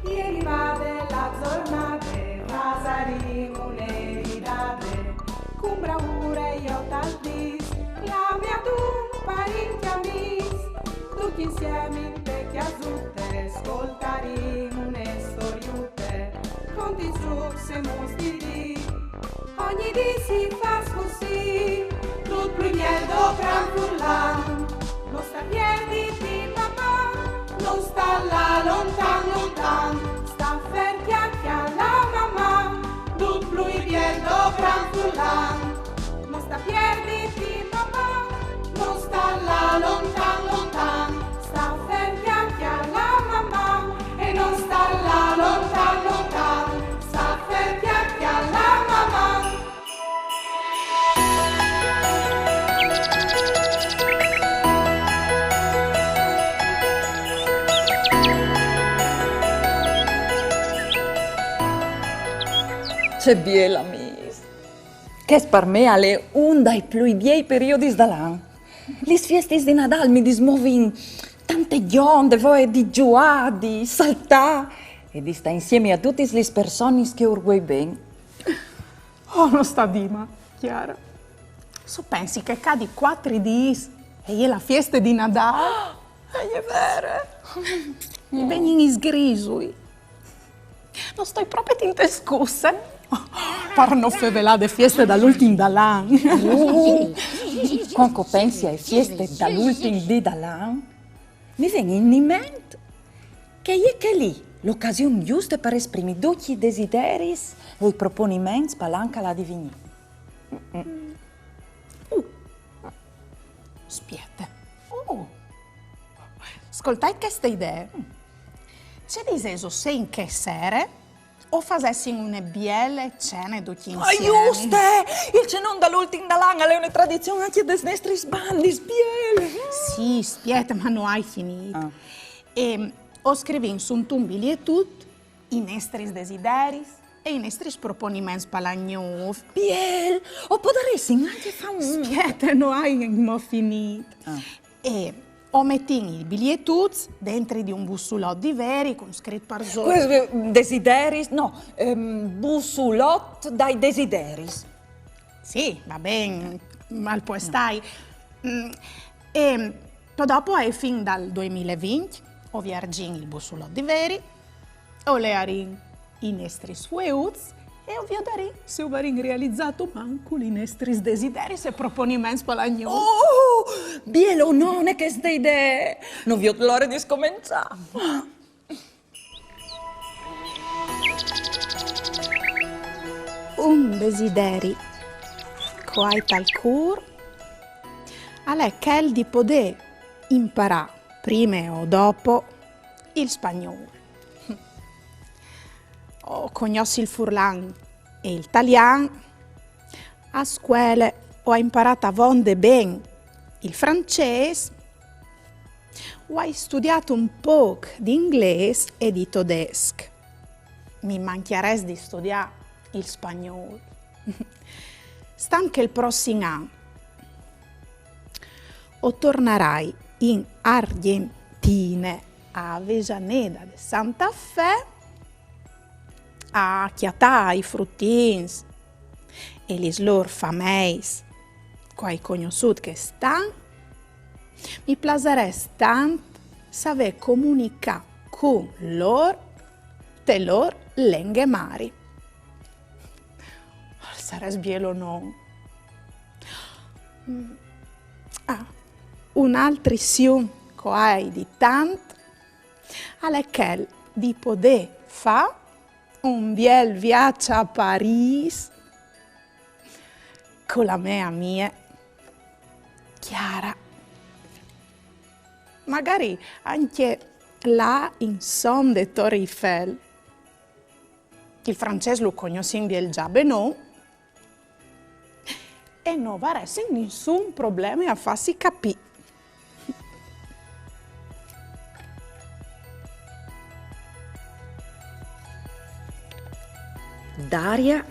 Ieri va della giornata, pasaremo un'eridate, con bravura io tal dis, la mia tu parenti amici, tutti insieme in vecchia zutte, ascoltaremo une storiute, conti truc se mostri, ogni dì si fa così, tutto più miel do gran furlan, non sta piedi di mamma, non sta là lontan lontan, sta ferti anche alla mamma, tutto più miel do gran furlan, non sta piedi di mamma, non sta là lontan lontan, sta ferti anche alla mamma, e non sta là lontan lontan, sta ferti anche alla mamma. C'è biela mis, che per me è un dei più bei periodi dell'anno. Le feste di Natale mi dismuovono tante gionde, voi di giocare, di saltare e di stare insieme a tutte le persone che orgoglio bene. Oh, non sta dima, Chiara. So pensi che cadi 4 di e è la festa di Natale? È vero. Mi vengono i sgrisui. Non sto proprio tinte scusse. Per non fevelare le feste dall'ultimo dall'anno. Quando pensi alle feste dall'ultimo di dall'anno, mi viene in mente che lì l'occasione giusta per esprimere tutti i desideri e i proponimenti per l'anca la divinità. Aspetta. Ascoltai queste idee. C'è diseso se in che sere o facessi una biele cene tutti insieme. Giusto! Il cenone dall'ultimo dall'anno è una tradizione anche dei nostri sbandi, spiele. Sì, aspetta, ma non hai finito. E ho scritto su un biglietto i nostri desideri e i nostri proponimenti per l'anno nuovo. Biel! O potresti anche fare un... Aspetta, non hai finito. E ho messo i biglietti dentro di un bussolotto di veri con scritto per sopra. Desideri, no, bussolotto dai desideri. Sì, va bene, ma poi stai. E poi dopo è fin dal 2020, ho viaggiato il bussolotto di veri, ho leato i nostri sueuzi e ho viaggiato se ho realizzato manco i nostri desideri e proponimenti per l'anno. Oh, bielo non è che ste idee. Non vi ho l'ora di scominciare. Un desideri che hai tal cur è quel di poter imparare prima o dopo il spagnolo. Ho conosciuto il furlan e l'italiano, a scuola ho imparato a vonde bene il francese, ho studiato un po' di inglese e di tedesco. Mi mancheresti di studiare il spagnolo. Sta anche il prossimo anno. O tornerai in Argentina, a Avellaneda de Santa Fe, a chiatare i fruttini e le loro fameis, che hai conosciuto che stanno, mi piacerebbe tanto saper comunicare con loro te loro lingue mari. Sarebbe bello no? Un'altra azione che hai di tanto è quella di poter fare un bel viaggio a Parigi con la mia amica Chiara. Magari anche là in son de Torre Eiffel. Il francese lo conosce già bene e non va essere nessun problema a farsi capire. Daria,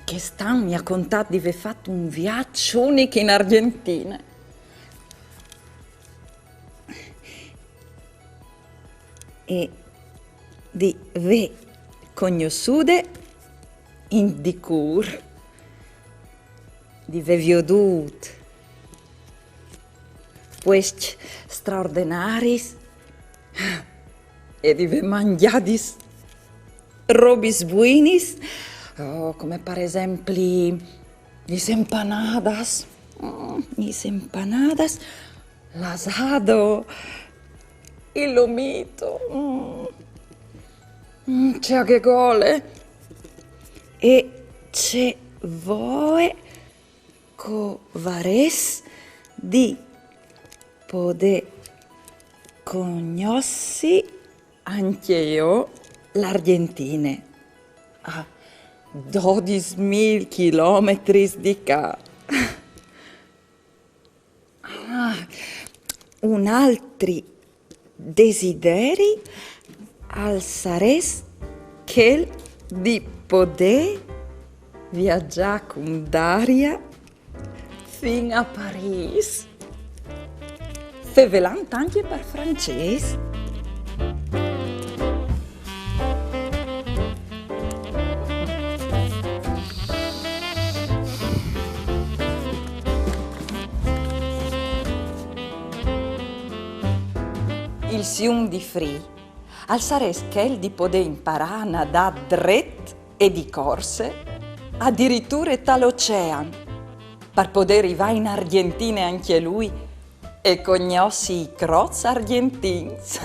che mi ha contato di aver fatto un viaggio unico in Argentina. E di ve conosciude in di cur, di ve viodut, questi straordinaris e di ve mangiadis robis buinis, come per esempio mis empanadas, l'asado, il lomito, c'è che gole, e c'è voi covares di poter conosci anche io l'Argentina a 12.000 chilometri di qua. Un altri desideri al sares che di poter viaggiare con Daria fino a Parigi. Fevelant anche per francese. Il sium di Free, al sares chel di poter imparare a nadare dret e di corse, addirittura dall'oceano, per poter arrivare in Argentina anche lui e conosci i croz argentins.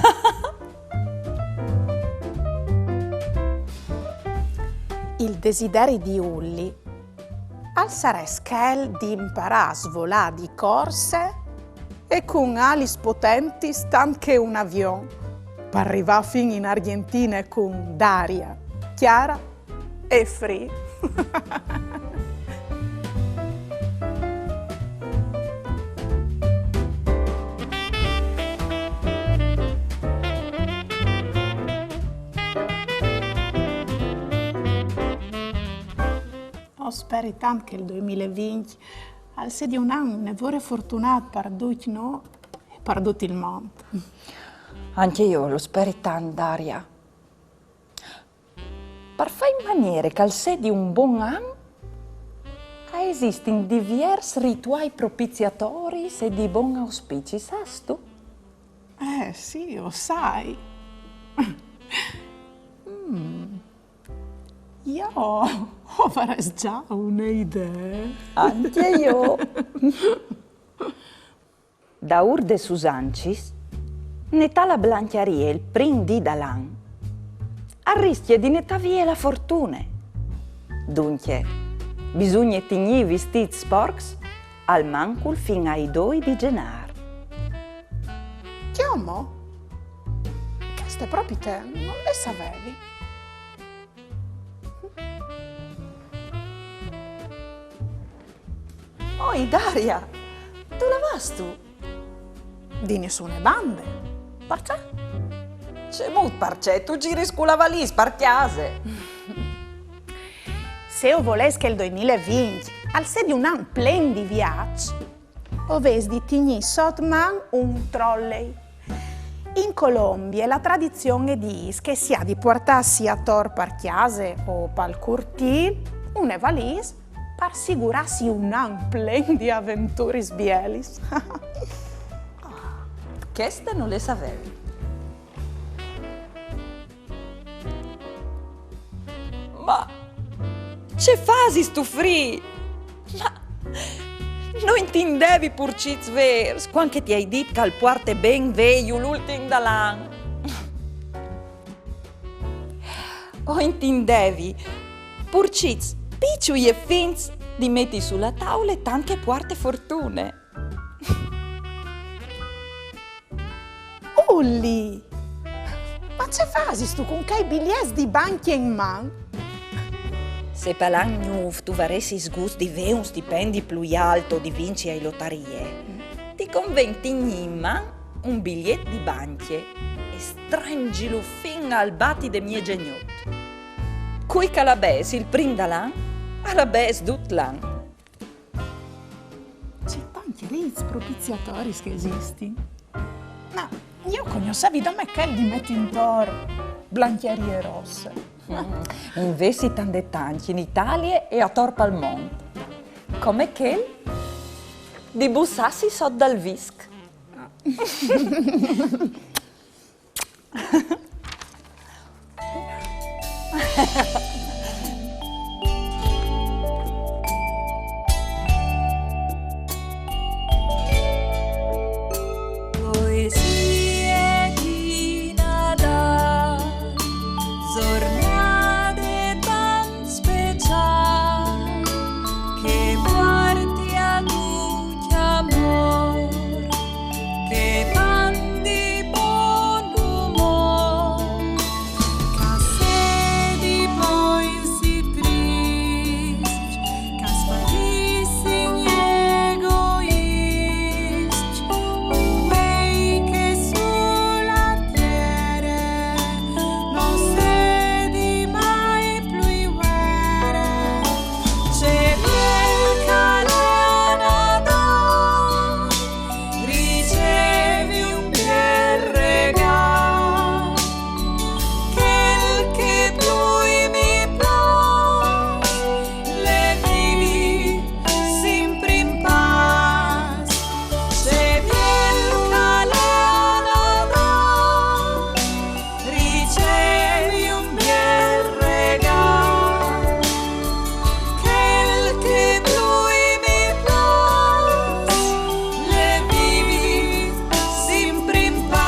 Il desiderio di Ulli al sares chel di imparare a svolare di corse e con ali potenti anche un avion per arrivare fino in Argentina con Daria, Chiara e Free. Spero tanto che il 2020 al sia un anno ne vorrei fortunato per tutti noi e per tutto il mondo. Anche io lo spero tanto, Daria. Per fare in maniera che al sia di un buon anno esistono diversi rituali propiziatori e di buon auspici, sai tu? Sì, lo sai. Io avrei già un'idea. Anche io. Da Urde Susancis, netta la Blanchiaria il prim di Dalan, a rischio di netta via la fortuna. Dunque, bisogna tenere vestiti sporchi al mancul fin ai 2 di gennaio. Chiamo? Queste proprio te, non le sapevi? Oi, Daria, tu la vas tu? Di nessune bande. Perché? C'è molto perché tu giri con la valise per chiase. Se io volessi che il 2020 al sia di un anno pieno di viaggi, ovesi di tenere sotto mano un trolley. In Colombia la tradizione dice che si ha di portarsi a tor per chiase o per cortile una valise per assicurarsi un anno pieno di avventure sbielis. Queste non le sapevi. Ma c'è fasi stu Free? Ma non intendevi pur ciz vers, quando ti hai detto che al porte ben veglio l'ultimo dall'anno? O intendevi pur ciz piccioli e fins di metti sulla tavola e tante porte fortune? Ulli! Ma c'è fasi tu con che biglietti di banchi in mano? Se per l'anno tu varessi sgusto di avere un stipendio più alto di vincere ai lottarie, ti conventi in mano un biglietto di banche e strangilo fin al batti dei miei genioti. Qui calabesi il prim dall'anno, alabes tut l'anno. C'è tanti riz propiziatori che esistono. No, io Conoscevi da me che li metti in biancherie rosse. Invece tanti tanti in Italia e a Torpa al Monte. Come che di bussassi sotto dal visc. Poesie di Nadal, giornate tan speciali che porti a tutti amor, che van di buon umor, che se di poi si triste, che sparissin gli egoisti, uei che sulla terra non sedi mai più guerra. C'è quel Canada, ricevi un bel regalo, quel che più mi piace, le vivi sempre in pace. C'è quel Canada, ricevi un bel regalo, quel che più mi piace, le vivi sempre in pace.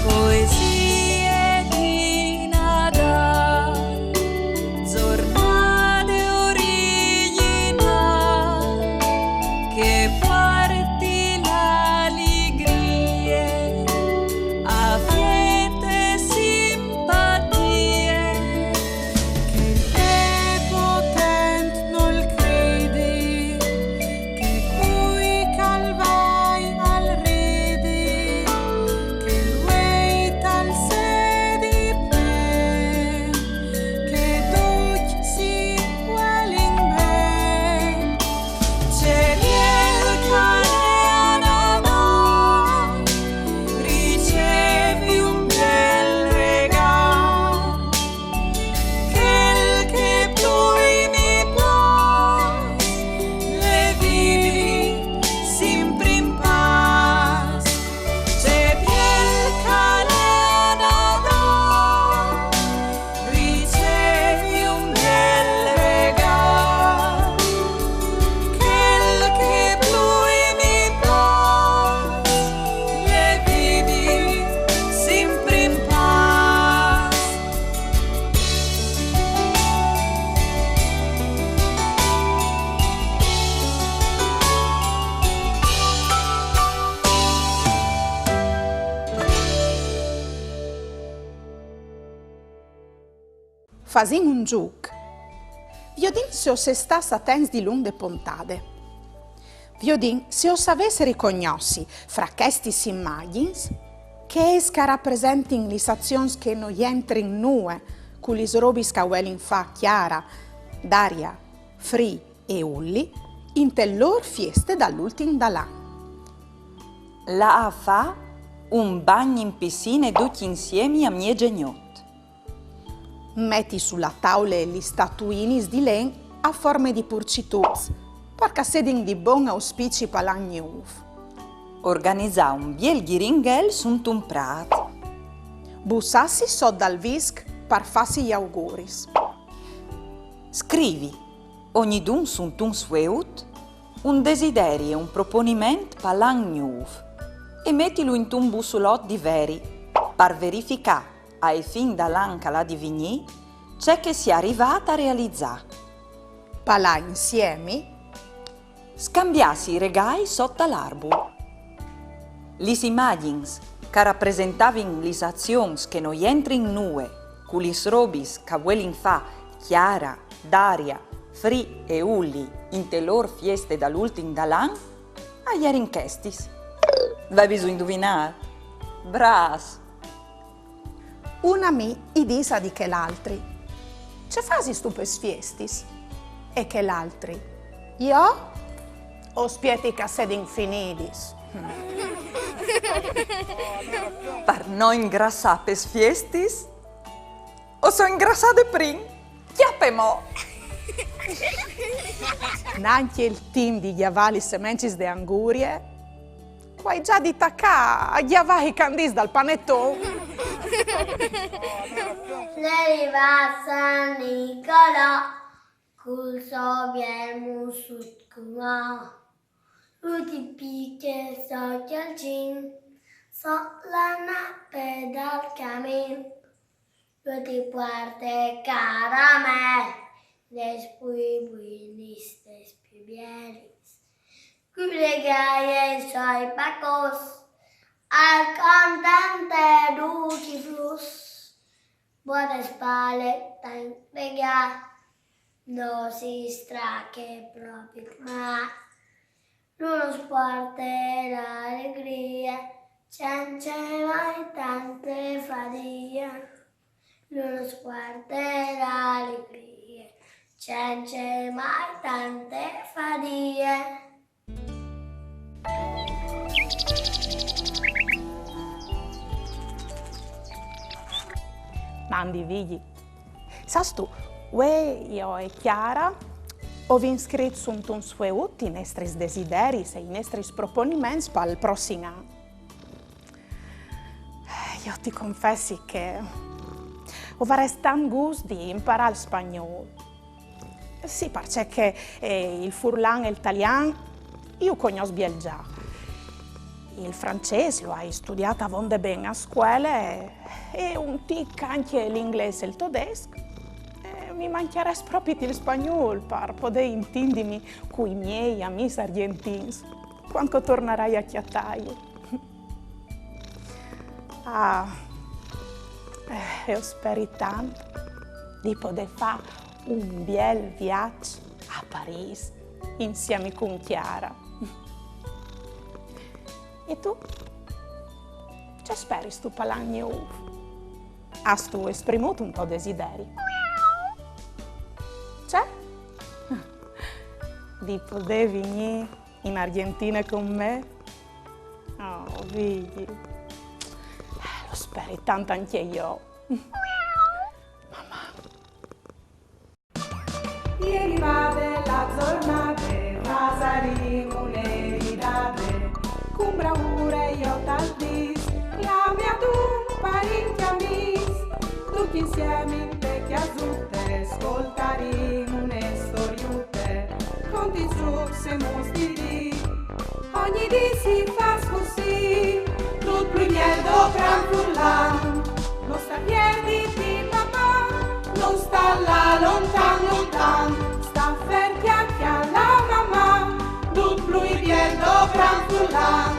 Poesie di Nadal, giornate originali, che porti l'allegria, affette simpatie, che è potente non credi, che cui calvai al ridi, che lui tal sedi ben, che tutti si vuolen ben. C'è il Canada, ricevi un bel regalo, quel che più mi piace, le vivi sempre in pace. C'è il Canada, ricevi un bel regalo, quel che più mi piace, le vivi sempre in pace. Fasin un giuc. Viodin se o se sta satens di lunghe puntate. Viodin se o savesse ricognossi fra questi immagini che esca rappresentin le azioni che non entrin nue con le robis che uelin fa Chiara, Daria, Fri e Ulli in te lor fieste dall'ultim dall'anno. La fa un bagno in piscina tutti insieme a mie geniot. Metti sulla tavola gli statuini di len a forme di purcituz, perché sedin di buon auspici per l'anno nuovo. Organizzà un biel ghiringhel sunt un prat. Bussassi so dal visc per farsi gli auguris. Scrivi, ogni dun sunt un sueut, un desiderio e un proponimento per l'anno nuovo e mettilo in un bussolot di veri per verificare ai fin dall'anca la divini c'è che sia arrivata a realizzare. Palà insieme, Scambiassi i regali sotto l'arbore. Lis immagins che rappresentavano le azioni che non entrin nue, con le robis che vuelin fa Chiara, Daria, Fri e Ulli in te lor fieste dall'ultim dall'an, a ieri in chestis. Vai bisogna indovinare. Bras. Una mi i disa di che l'altri. Ce fasi stu per fiestis? E che l'altri? Io? O spieti cassed infinidis? Per non ingrassare per fiestis? O so ingrassate prim? Chiappe mo! Nanche il team di Chiavali Semencis de Angurie, quai già di tacca a Chiavai Candis dal panettone. Arriva San Nicolò, col sovier musut kuma. Tutti picche so chialcin, so la nappe dal camin. Tutti puerte caramel, despui buinis, despui bielis. Cubre gaie soi pacos, al contente duci flus. Buone spalle, tan regal, no si strache proprio ma. L'uno sport e l'allegria, c'è mai tante farie. L'uno sport e l'allegria, c'è mai tante farie. Mandi vigli. Sas tu, io e Chiara ho inscritto sunt un sueut i nostri desideris e i nostri proponimenti per il prossimo anno. Io ti confessi che ho tan gusto di imparare il spagnolo. Sì, perché il furlan e l'italiano io conosco bien già. Il francese lo hai studiato vonde bene a scuola e un tic anche l'inglese e il tedesco. Mi mancherebbe proprio il spagnolo per poter intendermi con i miei amici argentini quando tornerai a Chiattaio. Io spero tanto di poter fare un bel viaggio a Parigi insieme con Chiara. E tu? Che speri stu palagno? Hai tu esprimuto un tuo desiderio? C'è? Di poter venire in Argentina con me? Oh, vedi. Lo spero tanto anche io. Mamma. Ieri vade la giornate, pasaremo un'eridate, con bravura io t'aldis, la mia tu parenti amis, tutti insieme in te chiasutte, ascoltaremo une storiute, conti su se mostri, ogni dì si fa così, tutto plumiello gran furlan, non sta piedi di papà, non sta là lontan lontan, sta fermi a la mamma, tutto plumiello gran furlan.